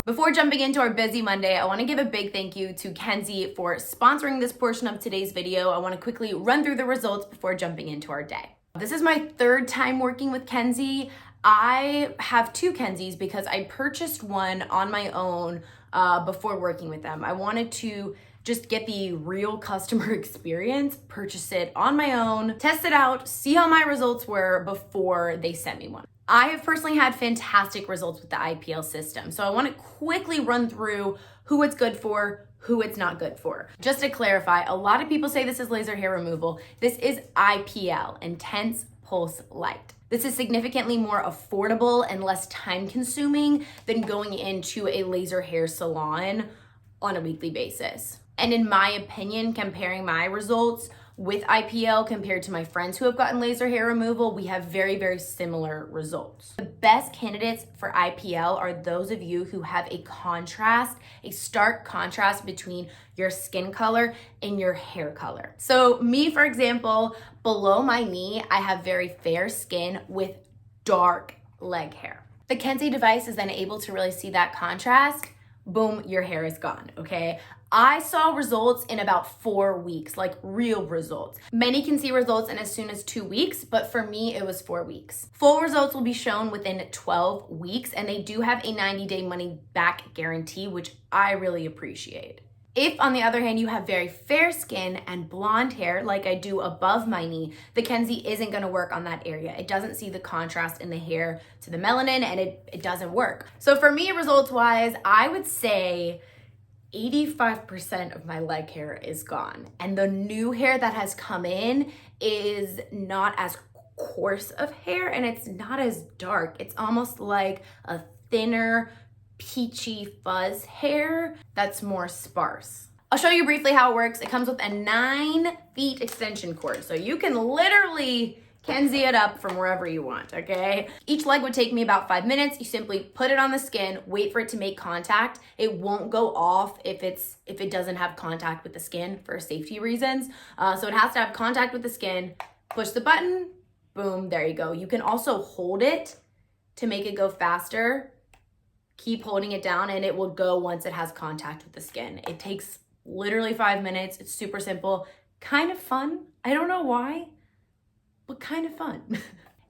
Before jumping into our busy Monday, I want to give a big thank you to Kenzie for sponsoring this portion of today's video. I want to quickly run through the results before jumping into our day. This is my third time working with Kenzie. I have two Kenzies because I purchased one on my own before working with them. I wanted to just get the real customer experience, purchase it on my own, test it out, see how my results were before they sent me one. I have personally had fantastic results with the IPL system. So I want to quickly run through who it's good for, who it's not good for. Just to clarify, a lot of people say this is laser hair removal. This is IPL, intense pulse light. This is significantly more affordable and less time consuming than going into a laser hair salon on a weekly basis. And in my opinion, comparing my results with IPL compared to my friends who have gotten laser hair removal, we have very, very similar results. The best candidates for IPL are those of you who have a contrast, a stark contrast between your skin color and your hair color. So me, for example, below my knee, I have very fair skin with dark leg hair. The Kenzie device is then able to really see that contrast. Boom, your hair is gone, okay? I saw results in about 4 weeks, like real results. Many can see results in as soon as 2 weeks, but for me, it was 4 weeks. Full results will be shown within 12 weeks, and they do have a 90-day money-back guarantee, which I really appreciate. If, on the other hand, you have very fair skin and blonde hair, like I do above my knee, the Kenzie isn't gonna work on that area. It doesn't see the contrast in the hair to the melanin, and it doesn't work. So for me, results-wise, I would say 85% of my leg hair is gone. And the new hair that has come in is not as coarse of hair, and it's not as dark. It's almost like a thinner, peachy fuzz hair that's more sparse. I'll show you briefly how it works. It comes with a 9-feet extension cord. So you can literally Kenzie it up from wherever you want, okay? Each leg would take me about 5 minutes. You simply put it on the skin, wait for it to make contact. It won't go off if it doesn't have contact with the skin for safety reasons. So it has to have contact with the skin. Push the button, boom, there you go. You can also hold it to make it go faster. Keep holding it down and it will go once it has contact with the skin. It takes literally 5 minutes. It's super simple, kind of fun. I don't know why, but kind of fun.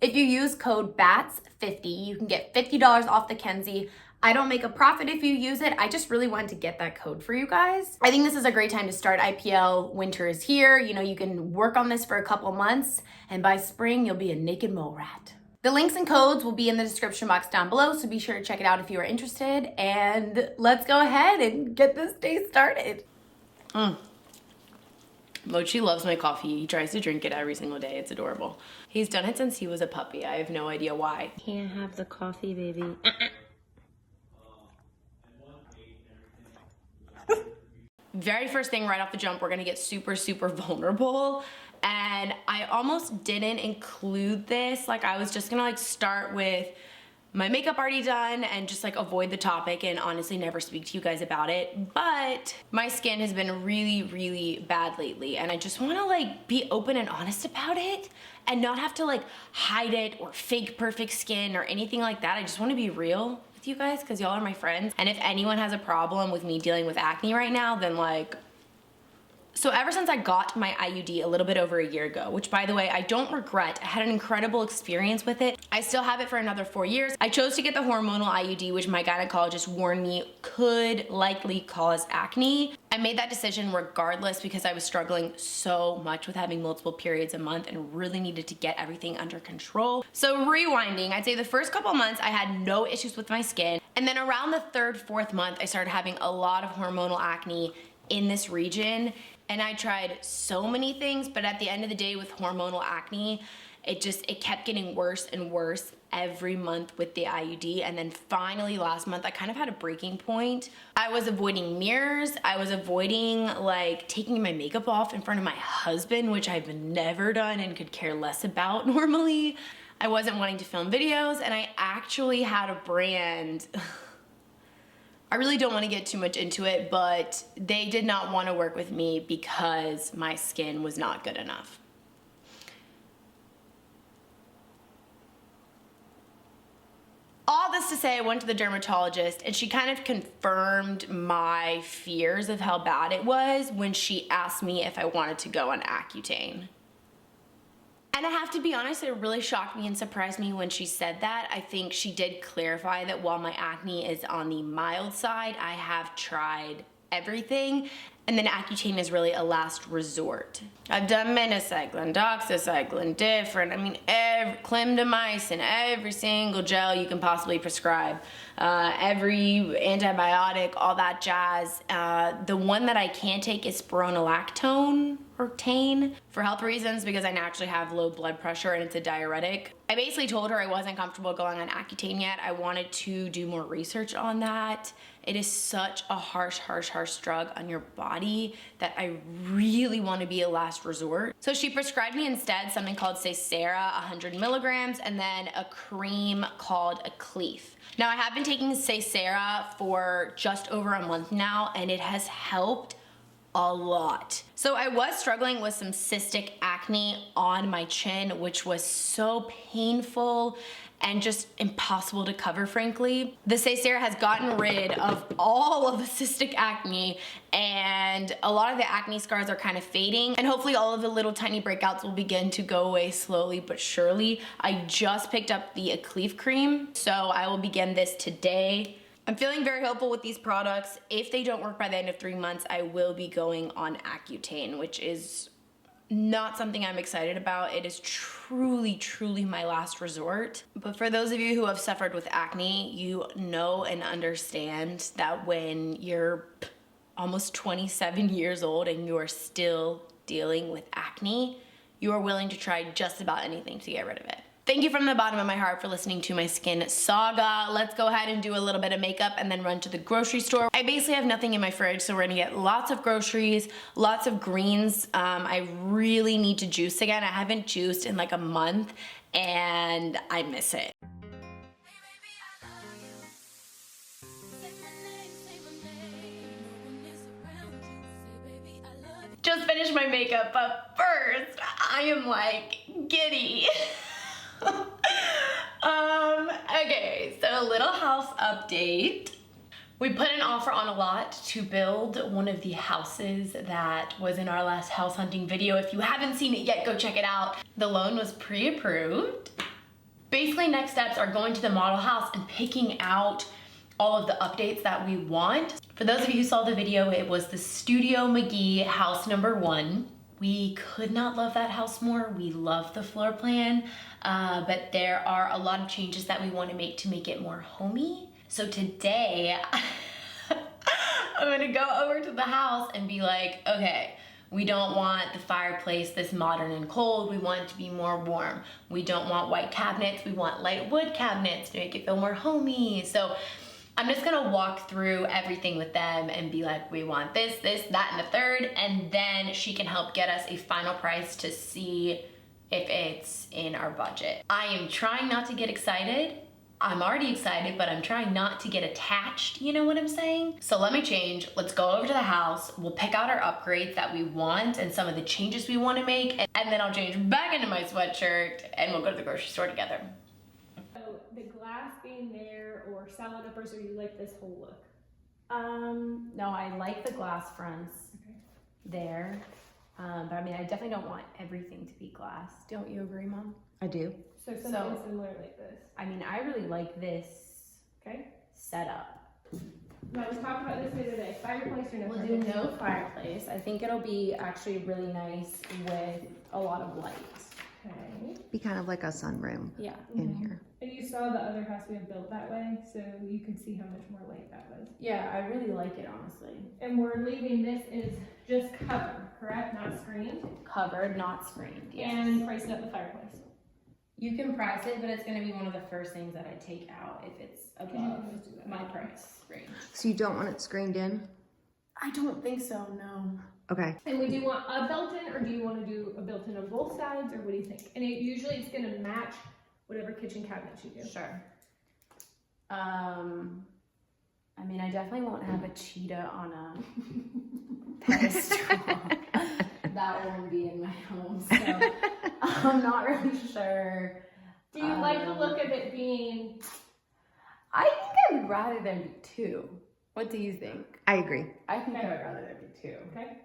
If you use code BATS50, you can get $50 off the Kenzie. I don't make a profit if you use it. I just really wanted to get that code for you guys. I think this is a great time to start IPL. Winter is here. You know, you can work on this for a couple months, and by spring, you'll be a naked mole rat. The links and codes will be in the description box down below, so be sure to check it out if you are interested. And let's go ahead and get this day started. Mochi loves my coffee. He tries to drink it every single day. It's adorable. He's done it since he was a puppy. I have no idea why. Can't have the coffee, baby. Very first thing right off the jump, we're gonna get super, super vulnerable. And I almost didn't include this. Like I was just gonna like start with my makeup already done and just like avoid the topic and honestly never speak to you guys about it. But my skin has been really, really bad lately. And I just wanna like be open and honest about it and not have to like hide it or fake perfect skin or anything like that. I just wanna be real with you guys because y'all are my friends. And if anyone has a problem with me dealing with acne right now, then like, so ever since I got my IUD a little bit over a year ago, which by the way, I don't regret. I had an incredible experience with it. I still have it for another 4 years. I chose to get the hormonal IUD, which my gynecologist warned me could likely cause acne. I made that decision regardless because I was struggling so much with having multiple periods a month and really needed to get everything under control. So rewinding, I'd say the first couple months I had no issues with my skin. And then around the 3rd, 4th month, I started having a lot of hormonal acne in this region. And I tried so many things, but at the end of the day with hormonal acne, it kept getting worse and worse every month with the IUD. And then finally last month, I kind of had a breaking point. I was avoiding mirrors. I was avoiding like taking my makeup off in front of my husband, which I've never done and could care less about normally. I wasn't wanting to film videos, and I actually had a brand I really don't want to get too much into it, but they did not want to work with me because my skin was not good enough. All this to say, I went to the dermatologist and she kind of confirmed my fears of how bad it was when she asked me if I wanted to go on Accutane. And I have to be honest, it really shocked me and surprised me when she said that. I think she did clarify that while my acne is on the mild side, I have tried everything, and then Accutane is really a last resort. I've done minocycline, doxycycline, clindamycin, every single gel you can possibly prescribe, every antibiotic, all that jazz. The one that I can't take is spironolactone or tane for health reasons because I naturally have low blood pressure and it's a diuretic. I basically told her I wasn't comfortable going on Accutane yet. I wanted to do more research on that. It is such a harsh drug on your body that I really want to be a last resort. So she prescribed me instead something called Sacera, 100 milligrams, and then a cream called accutane. Now I have been taking Sacera for just over a month now and it has helped a lot. So I was struggling with some cystic acne on my chin, which was so painful and just impossible to cover, frankly. The Sacera has gotten rid of all of the cystic acne and a lot of the acne scars are kind of fading and hopefully all of the little tiny breakouts will begin to go away slowly but surely. I just picked up the accutane cream, so I will begin this today. I'm feeling very hopeful with these products. If they don't work by the end of 3 months, I will be going on Accutane, which is not something I'm excited about. It is truly my last resort. But for those of you who have suffered with acne, you know and understand that when you're almost 27 years old and you are still dealing with acne, you are willing to try just about anything to get rid of it. Thank you from the bottom of my heart for listening to my skin saga. Let's go ahead and do a little bit of makeup and then run to the grocery store. I basically have nothing in my fridge, so we're gonna get lots of groceries, lots of greens. I really need to juice again. I haven't juiced in like a month and I miss it. Just finished my makeup, but first I am like giddy. Okay, so a little house update. We put an offer on a lot to build one of the houses that was in our last house hunting video. If you haven't seen it yet, go check it out. The loan was pre-approved. Basically, next steps are going to the model house and picking out all of the updates that we want. For those of you who saw the video, it was the Studio McGee house number 1. We could not love that house more. We love the floor plan, but there are a lot of changes that we want to make it more homey. So today, I'm gonna go over to the house and be like, okay, we don't want the fireplace this modern and cold. We want it to be more warm. We don't want white cabinets. We want light wood cabinets to make it feel more homey. So I'm just gonna walk through everything with them and be like, we want this, that, and the third, and then she can help get us a final price to see if it's in our budget. I am trying not to get excited. I'm already excited, but I'm trying not to get attached, you know what I'm saying? So let me change, let's go over to the house, we'll pick out our upgrades that we want and some of the changes we wanna make, and then I'll change back into my sweatshirt and we'll go to the grocery store together. The glass being there or salad uppers, or you like this whole look? No, I like the glass fronts there. But I mean, I definitely don't want everything to be glass. Don't you agree, Mom? I do. So something similar like this. I mean, I really like this setup. Now we talked about this the other day. Fireplace or no We'll fireplace? do no fireplace. I think it'll be actually really nice with a lot of light. Okay. Be kind of like a sunroom Yeah. in here. And you saw the other house we have built that way, so you could see how much more light that was. Yeah, I really like it, honestly. And we're leaving this is just covered, correct? Not screened? Covered, not screened, yes. And pricing up the fireplace. You can price it, but it's gonna be one of the first things that I take out if it's above just do that. my price range. So you don't want it screened in? I don't think so, no. Okay. And we do want a built-in, or do you want to do a built-in on both sides, or what do you think? And usually it's going to match whatever kitchen cabinets you do. Sure. I I mean, I definitely won't have a cheetah on a pedestal. That won't be in my home, so I'm not really sure. Do you like the look of it being? I think I would rather there be two. What do you think? I agree. I think I would rather there be two. Okay.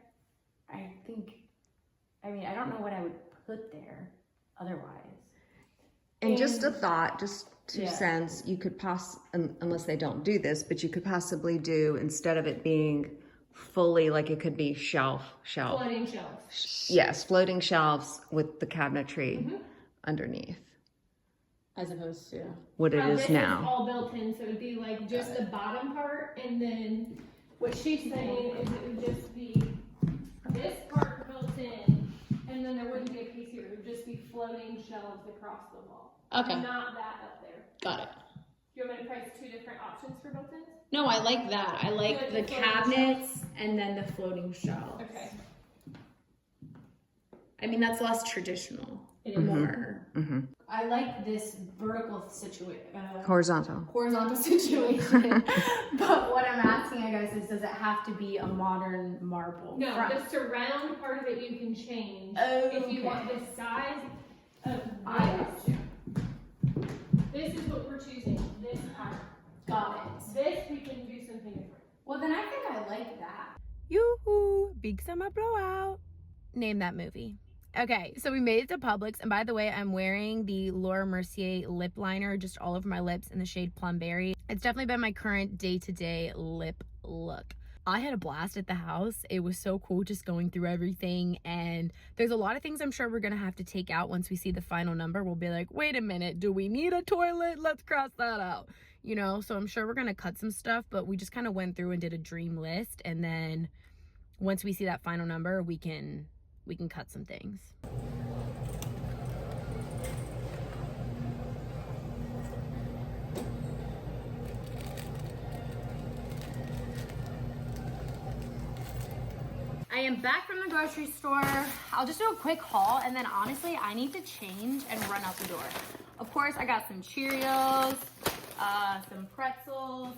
I mean, I don't know what I would put there otherwise. And just a thought, just 2 Yeah. cents, you could unless they don't do this, but you could possibly do, instead of it being fully, like it could be shelf. Floating shelves. Yes, floating shelves with the cabinetry Mm-hmm. underneath, As opposed to. what it This is is now. all built in, so it'd be like just the bottom part, and then what she's saying is it would just be this part built in, and then there wouldn't be a piece here. It would just be floating shelves across the wall. Okay. Not that up there. Got it. Do you want me to price 2 different options for built-ins? No, I like that. I like Like the the floating cabinets and then the floating shelves. Okay. I mean, that's less traditional. It Mm-hmm. is. More. Hmm. I like this vertical Horizontal. horizontal situation. But what I'm asking you guys is, does it have to be a modern marble? No, front? the surround part of it you can change. Oh, If you okay. want this size of I this. This is what we're choosing, this part. Got it. This, we can do something different. Well, then I think I like that. Yoo-hoo! Big summer blowout. Name that movie. Okay, so we made it to Publix, and by the way, I'm wearing the Laura Mercier lip liner just all over my lips in the shade Plum Berry. It's definitely been my current day-to-day lip look. I had a blast at the house. It was so cool just going through everything, and there's a lot of things I'm sure we're gonna have to take out once we see the final number. We'll be like, wait a minute, do we need a toilet? Let's cross that out. You know, so I'm sure we're gonna cut some stuff, but we just kind of went through and did a dream list, and then once we see that final number, we can cut some things. I am back from the grocery store. I'll just do a quick haul, and then honestly, I need to change and run out the door. Of course, I got some Cheerios, some pretzels,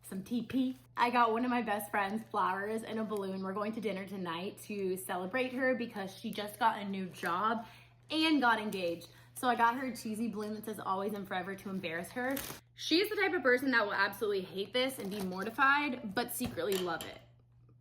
some TP. I got one of my best friends flowers and a balloon. We're going to dinner tonight to celebrate her because she just got a new job and got engaged. So I got her a cheesy balloon that says always and forever to embarrass her. She's the type of person that will absolutely hate this and be mortified, but secretly love it.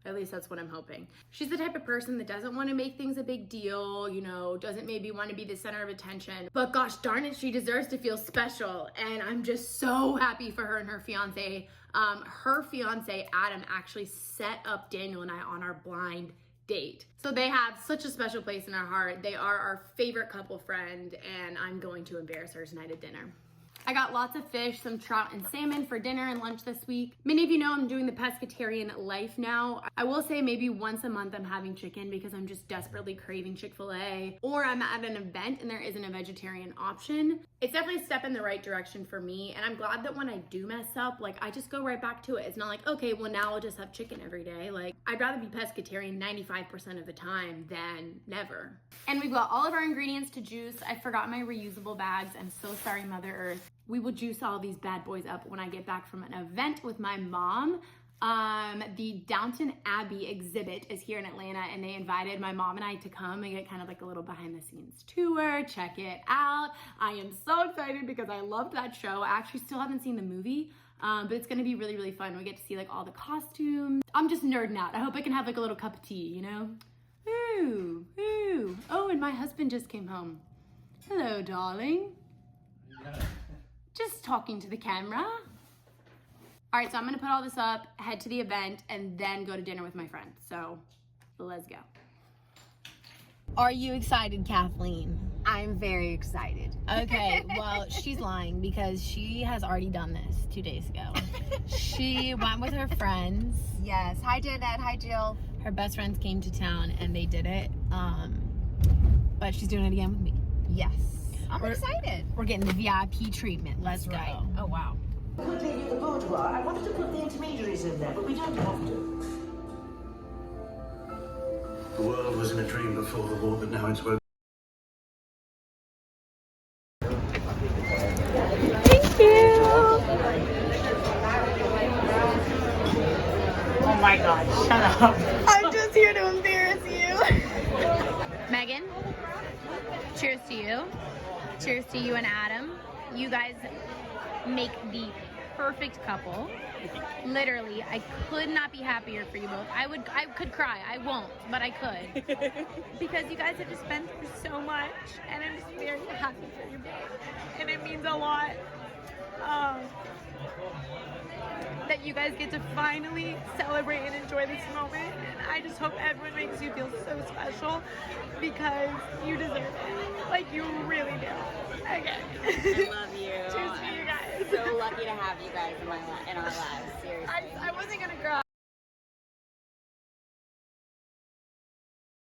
At least that's what I'm hoping. She's the type of person that doesn't want to make things a big deal, you know, doesn't maybe want to be the center of attention. But gosh darn it, she deserves to feel special. And I'm just so happy for her and her fiance. Her fiance, Adam, actually set up Daniel and I on our blind date. So they have such a special place in our heart. They are our favorite couple friend, and I'm going to embarrass her tonight at dinner. I got lots of fish, some trout and salmon for dinner and lunch this week. Many of you know I'm doing the pescatarian life now. I will say maybe once a month I'm having chicken because I'm just desperately craving Chick-fil-A, or I'm at an event and there isn't a vegetarian option. It's definitely a step in the right direction for me, and I'm glad that when I do mess up, like I just go right back to it. It's not like, okay, well now I'll just have chicken every day. Like I'd rather be pescatarian 95% of the time than never. And we've got all of our ingredients to juice. I forgot my reusable bags. I'm so sorry, Mother Earth. We will juice all these bad boys up when I get back from an event with my mom. The Downton Abbey exhibit is here in Atlanta, and they invited my mom and I to come and get kind of like a little behind the scenes tour, check it out. I am so excited because I loved that show. I actually still haven't seen the movie, but it's gonna be really, really fun. We get to see like all the costumes. I'm just nerding out. I hope I can have like a little cup of tea, you know? Ooh, ooh. Oh, and my husband just came home. Hello, darling. Just talking to the camera. All right, so I'm gonna put all this up, head to the event, and then go to dinner with my friend. So let's go. Are you excited, Kathleen? I'm very excited. Okay, well, she's lying because she has already done this 2 days ago. She went with her friends. Yes. Hi, Danette. Hi, Jill. Her best friends came to town and they did it. But she's doing it again with me. Yes. I'm We're- excited. We're getting the VIP treatment. Let's go. Right. Oh, wow. Could leave you the boudoir. I wanted to put the intermediaries in there, but we don't have to. The world was in a dream before the war, but now it's woken. Thank you. God, shut up. I'm just here to embarrass you. Megan, cheers to you. Cheers to you and Adam. You guys make the perfect couple. Literally, I could not be happier for you both. I could cry. I won't, but I could. Because you guys have just been through so much, and I'm just very happy for you both. And it means a lot that you guys get to finally celebrate and enjoy this moment. And I just hope everyone makes you feel so special because you deserve it. Like, you really do. Okay. I love you. Cheers to you guys. So lucky to have you guys in our lives. Seriously. I wasn't gonna cry.